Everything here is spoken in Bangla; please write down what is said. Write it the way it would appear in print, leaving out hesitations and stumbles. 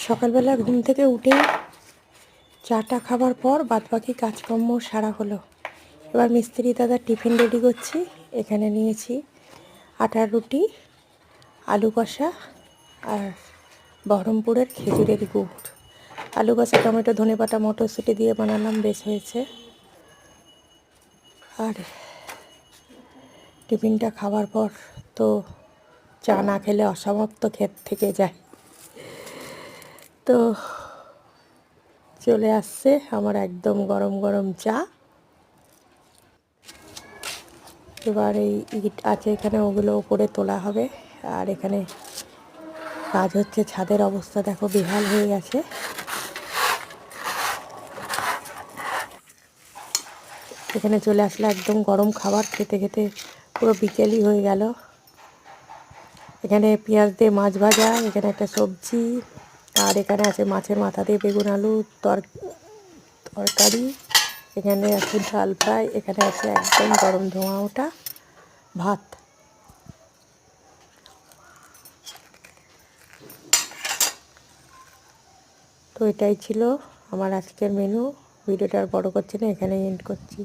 সকালবেলা ঘুম থেকে উঠেই চাটা খাবার পর বাদবাকি কাজকর্ম সারা হলো। এবার মিস্ত্রি দাদা টিফিন রেডি করছি। এখানে নিয়েছি আটার রুটি, আলু কষা আর বহরমপুরের খেজুরের গুড়। আলু কষা টমেটো ধনেপাতা মটরশুঁটি দিয়ে বানালাম, বেশ হয়েছে। আর টিফিনটা খাওয়ার পর তো চা না খেলে অসমাপ্ত থেকে যায়। তো চলে আসছে আমার একদম গরম গরম চা। এবার এই ইট আছে এখানে, ওগুলো উপরে তোলা হবে। আর এখানে কাজ হচ্ছে, ছাদের অবস্থা দেখো বেহাল হয়ে গেছে। এখানে চলে আসলে একদম গরম খাবার খেতে খেতে পুরো বিকেলই হয়ে গেল। এখানে পেঁয়াজ দিয়ে মাছ ভাজা, এখানে একটা সবজি, আর এখানে আছে মাছের মাথা দিয়ে বেগুন আলু তরকারি, এখানে আছে ডাল ফ্রাই, এখানে আছে একদম গরম ধোঁয়া ওঠা ভাত। তো এটাই ছিল আমার আজকের মেনু। ভিডিওটা আর বড় করছি না, এখানেই এন্ড করছি।